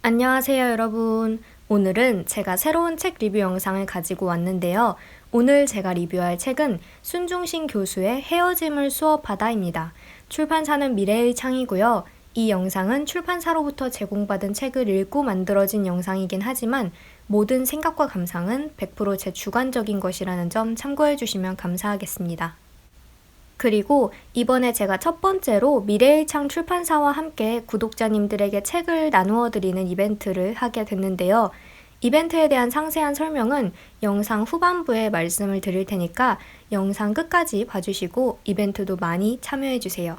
안녕하세요, 여러분. 오늘은 제가 새로운 책 리뷰 영상을 가지고 왔는데요. 오늘 제가 리뷰할 책은 순중신 교수의 헤어짐을 수업하다입니다. 출판사는 미래의 창이고요. 이 영상은 출판사로부터 제공받은 책을 읽고 만들어진 영상이긴 하지만 모든 생각과 감상은 100% 제 주관적인 것이라는 점 참고해 주시면 감사하겠습니다. 그리고 이번에 제가 첫 번째로 미래의 창 출판사와 함께 구독자님들에게 책을 나누어 드리는 이벤트를 하게 됐는데요. 이벤트에 대한 상세한 설명은 영상 후반부에 말씀을 드릴 테니까 영상 끝까지 봐주시고 이벤트도 많이 참여해 주세요.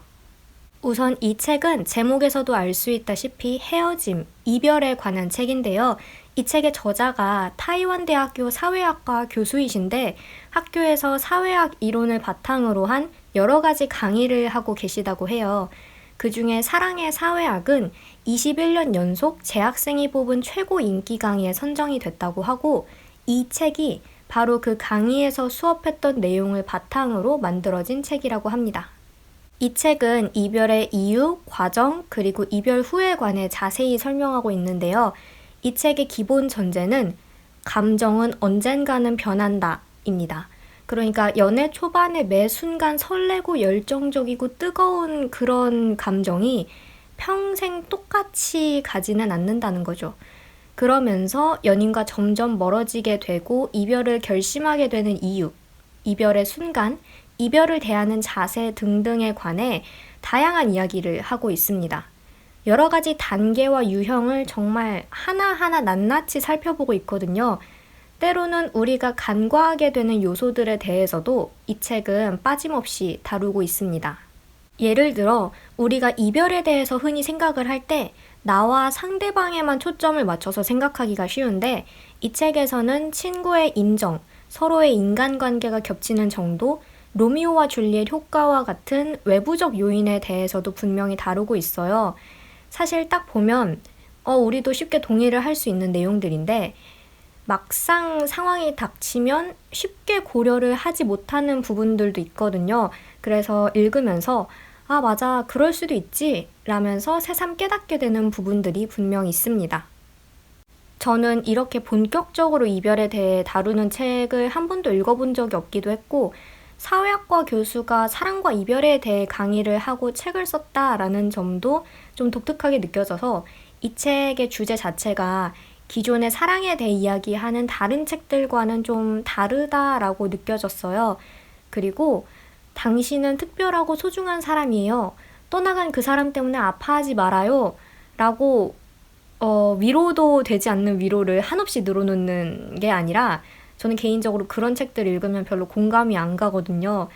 우선 이 책은 제목에서도 알 수 있다시피 헤어짐, 이별에 관한 책인데요. 이 책의 저자가 타이완 대학교 사회학과 교수이신데 학교에서 사회학 이론을 바탕으로 한 여러 가지 강의를 하고 계시다고 해요. 그 중에 사랑의 사회학은 21년 연속 재학생이 뽑은 최고 인기 강의에 선정이 됐다고 하고 이 책이 바로 그 강의에서 수업했던 내용을 바탕으로 만들어진 책이라고 합니다. 이 책은 이별의 이유, 과정, 그리고 이별 후에 관해 자세히 설명하고 있는데요. 이 책의 기본 전제는 감정은 언젠가는 변한다 입니다. 그러니까 연애 초반의 매 순간 설레고 열정적이고 뜨거운 그런 감정이 평생 똑같이 가지는 않는다는 거죠. 그러면서 연인과 점점 멀어지게 되고 이별을 결심하게 되는 이유, 이별의 순간, 이별을 대하는 자세 등등에 관해 다양한 이야기를 하고 있습니다. 여러 가지 단계와 유형을 정말 하나하나 낱낱이 살펴보고 있거든요. 때로는 우리가 간과하게 되는 요소들에 대해서도 이 책은 빠짐없이 다루고 있습니다. 예를 들어 우리가 이별에 대해서 흔히 생각을 할 때 나와 상대방에만 초점을 맞춰서 생각하기가 쉬운데 이 책에서는 친구의 인정, 서로의 인간관계가 겹치는 정도, 로미오와 줄리엣 효과와 같은 외부적 요인에 대해서도 분명히 다루고 있어요. 사실 딱 보면 우리도 쉽게 동의를 할 수 있는 내용들인데 막상 상황이 닥치면 쉽게 고려를 하지 못하는 부분들도 있거든요. 그래서 읽으면서 아, 맞아, 그럴 수도 있지 라면서 새삼 깨닫게 되는 부분들이 분명 있습니다. 저는 이렇게 본격적으로 이별에 대해 다루는 책을 한 번도 읽어본 적이 없기도 했고 사회학과 교수가 사랑과 이별에 대해 강의를 하고 책을 썼다라는 점도 좀 독특하게 느껴져서 이 책의 주제 자체가 기존의 사랑에 대해 이야기하는 다른 책들과는 좀 다르다라고 느껴졌어요. 그리고 당신은 특별하고 소중한 사람이에요. 떠나간 그 사람 때문에 아파하지 말아요. 라고 위로도 되지 않는 위로를 한없이 늘어놓는 게 아니라 저는 개인적으로 그런 책들 읽으면 별로 공감이 안 가거든요.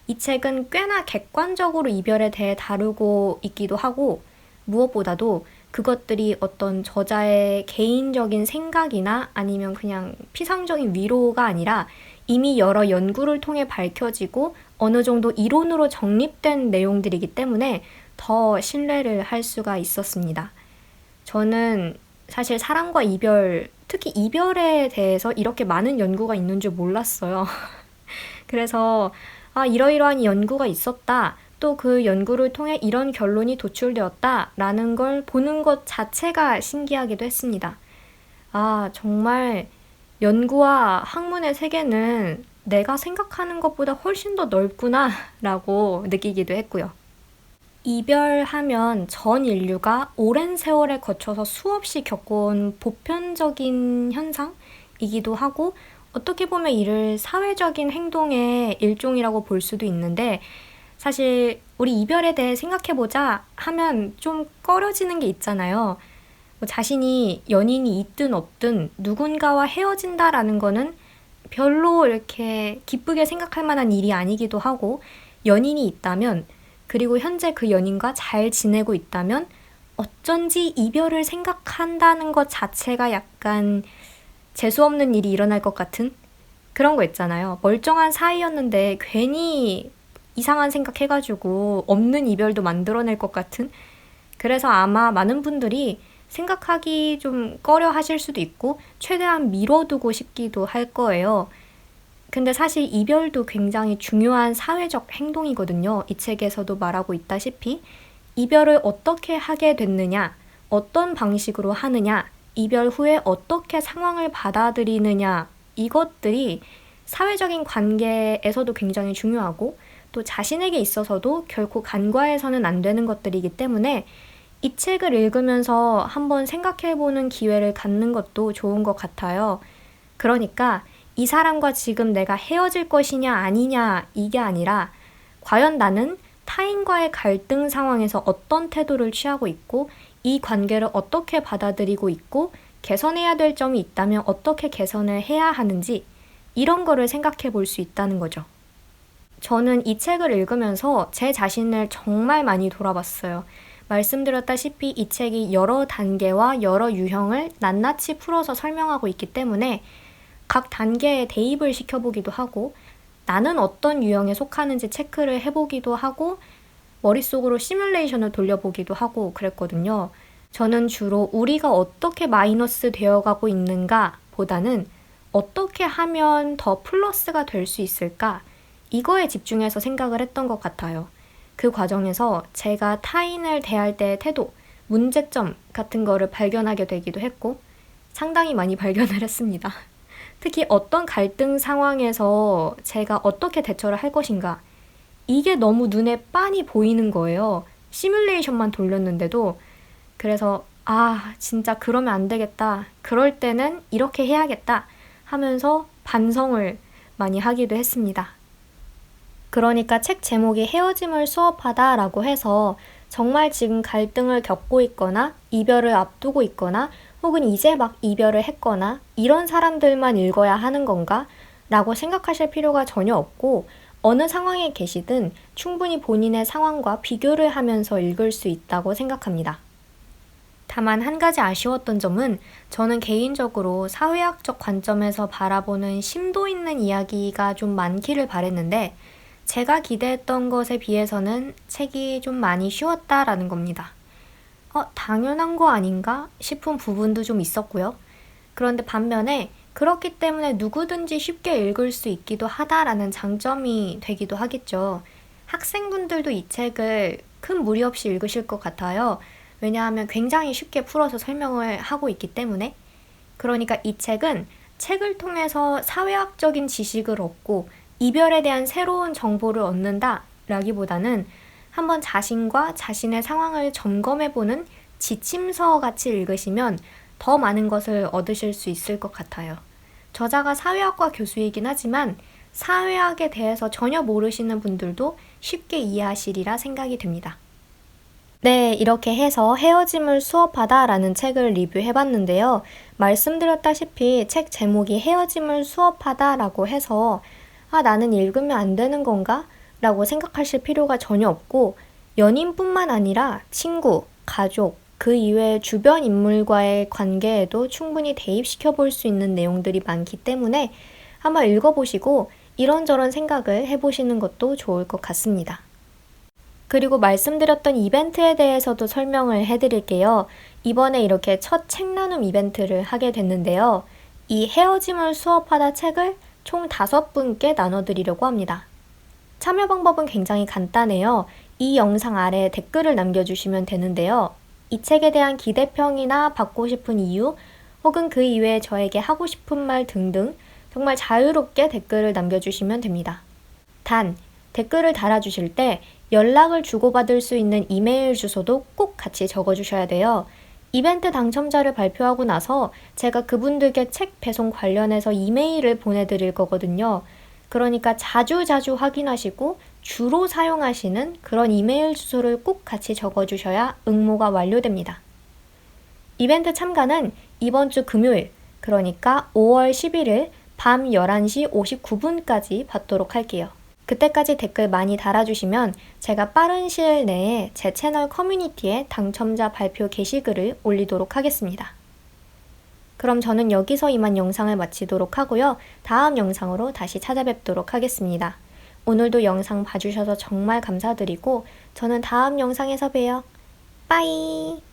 이 책은 꽤나 객관적으로 이별에 대해 다루고 있기도 하고 무엇보다도 그것들이 어떤 저자의 개인적인 생각이나 아니면 그냥 피상적인 위로가 아니라 이미 여러 연구를 통해 밝혀지고 어느 정도 이론으로 정립된 내용들이기 때문에 더 신뢰를 할 수가 있었습니다. 저는 사실 사랑과 이별, 특히 이별에 대해서 이렇게 많은 연구가 있는 줄 몰랐어요. 그래서 이러이러한 연구가 있었다. 또 그 연구를 통해 이런 결론이 도출되었다라는 걸 보는 것 자체가 신기하기도 했습니다. 정말 연구와 학문의 세계는 내가 생각하는 것보다 훨씬 더 넓구나라고 느끼기도 했고요. 이별하면 전 인류가 오랜 세월에 거쳐서 수없이 겪어온 보편적인 현상이기도 하고 어떻게 보면 이를 사회적인 행동의 일종이라고 볼 수도 있는데 사실 우리 이별에 대해 생각해보자 하면 좀 꺼려지는 게 있잖아요. 자신이 연인이 있든 없든 누군가와 헤어진다라는 거는 별로 이렇게 기쁘게 생각할 만한 일이 아니기도 하고 연인이 있다면 그리고 현재 그 연인과 잘 지내고 있다면 어쩐지 이별을 생각한다는 것 자체가 약간 재수없는 일이 일어날 것 같은 그런 거 있잖아요. 멀쩡한 사이였는데 괜히 이상한 생각해가지고 없는 이별도 만들어낼 것 같은 그래서 아마 많은 분들이 생각하기 좀 꺼려 하실 수도 있고 최대한 미뤄두고 싶기도 할 거예요. 근데 사실 이별도 굉장히 중요한 사회적 행동이거든요. 이 책에서도 말하고 있다시피 이별을 어떻게 하게 됐느냐, 어떤 방식으로 하느냐, 이별 후에 어떻게 상황을 받아들이느냐, 이것들이 사회적인 관계에서도 굉장히 중요하고 또 자신에게 있어서도 결코 간과해서는 안 되는 것들이기 때문에 이 책을 읽으면서 한번 생각해보는 기회를 갖는 것도 좋은 것 같아요. 그러니까 이 사람과 지금 내가 헤어질 것이냐 아니냐 이게 아니라 과연 나는 타인과의 갈등 상황에서 어떤 태도를 취하고 있고 이 관계를 어떻게 받아들이고 있고 개선해야 될 점이 있다면 어떻게 개선을 해야 하는지 이런 거를 생각해 볼 수 있다는 거죠. 저는 이 책을 읽으면서 제 자신을 정말 많이 돌아봤어요. 말씀드렸다시피 이 책이 여러 단계와 여러 유형을 낱낱이 풀어서 설명하고 있기 때문에 각 단계에 대입을 시켜보기도 하고 나는 어떤 유형에 속하는지 체크를 해보기도 하고 머릿속으로 시뮬레이션을 돌려보기도 하고 그랬거든요. 저는 주로 우리가 어떻게 마이너스 되어가고 있는가 보다는 어떻게 하면 더 플러스가 될 수 있을까? 이거에 집중해서 생각을 했던 것 같아요. 그 과정에서 제가 타인을 대할 때의 태도, 문제점 같은 거를 발견하게 되기도 했고 상당히 많이 발견을 했습니다. 특히 어떤 갈등 상황에서 제가 어떻게 대처를 할 것인가 이게 너무 눈에 빤히 보이는 거예요. 시뮬레이션만 돌렸는데도. 그래서 진짜 그러면 안 되겠다. 그럴 때는 이렇게 해야겠다 하면서 반성을 많이 하기도 했습니다. 그러니까 책 제목이 헤어짐을 수업하다 라고 해서 정말 지금 갈등을 겪고 있거나 이별을 앞두고 있거나 혹은 이제 막 이별을 했거나 이런 사람들만 읽어야 하는 건가? 라고 생각하실 필요가 전혀 없고 어느 상황에 계시든 충분히 본인의 상황과 비교를 하면서 읽을 수 있다고 생각합니다. 다만 한 가지 아쉬웠던 점은 저는 개인적으로 사회학적 관점에서 바라보는 심도 있는 이야기가 좀 많기를 바랬는데 제가 기대했던 것에 비해서는 책이 좀 많이 쉬웠다라는 겁니다. 당연한 거 아닌가 싶은 부분도 좀 있었고요. 그런데 반면에 그렇기 때문에 누구든지 쉽게 읽을 수 있기도 하다라는 장점이 되기도 하겠죠. 학생분들도 이 책을 큰 무리 없이 읽으실 것 같아요. 왜냐하면 굉장히 쉽게 풀어서 설명을 하고 있기 때문에. 그러니까 이 책은 책을 통해서 사회학적인 지식을 얻고 이별에 대한 새로운 정보를 얻는다 라기보다는 한번 자신과 자신의 상황을 점검해보는 지침서 같이 읽으시면 더 많은 것을 얻으실 수 있을 것 같아요. 저자가 사회학과 교수이긴 하지만 사회학에 대해서 전혀 모르시는 분들도 쉽게 이해하시리라 생각이 됩니다. 네, 이렇게 해서 헤어짐을 수업하다 라는 책을 리뷰해봤는데요. 말씀드렸다시피 책 제목이 헤어짐을 수업하다 라고 해서 나는 읽으면 안 되는 건가? 라고 생각하실 필요가 전혀 없고 연인뿐만 아니라 친구, 가족, 그 이외의 주변 인물과의 관계에도 충분히 대입시켜 볼 수 있는 내용들이 많기 때문에 한번 읽어보시고 이런저런 생각을 해보시는 것도 좋을 것 같습니다. 그리고 말씀드렸던 이벤트에 대해서도 설명을 해드릴게요. 이번에 이렇게 첫 책 나눔 이벤트를 하게 됐는데요. 이 헤어짐을 수업하다 책을 총 5분께 나눠드리려고 합니다. 참여 방법은 굉장히 간단해요. 이 영상 아래에 댓글을 남겨주시면 되는데요. 이 책에 대한 기대평이나 받고 싶은 이유 혹은 그 이외에 저에게 하고 싶은 말 등등 정말 자유롭게 댓글을 남겨주시면 됩니다. 단, 댓글을 달아주실 때 연락을 주고받을 수 있는 이메일 주소도 꼭 같이 적어주셔야 돼요. 이벤트 당첨자를 발표하고 나서 제가 그분들께 책 배송 관련해서 이메일을 보내드릴 거거든요. 그러니까 자주 확인하시고 주로 사용하시는 그런 이메일 주소를 꼭 같이 적어주셔야 응모가 완료됩니다. 이벤트 참가는 이번 주 금요일, 그러니까 5월 11일 밤 11시 59분까지 받도록 할게요. 그때까지 댓글 많이 달아주시면 제가 빠른 시일 내에 제 채널 커뮤니티에 당첨자 발표 게시글을 올리도록 하겠습니다. 그럼 저는 여기서 이만 영상을 마치도록 하고요. 다음 영상으로 다시 찾아뵙도록 하겠습니다. 오늘도 영상 봐주셔서 정말 감사드리고 저는 다음 영상에서 봬요. 빠이!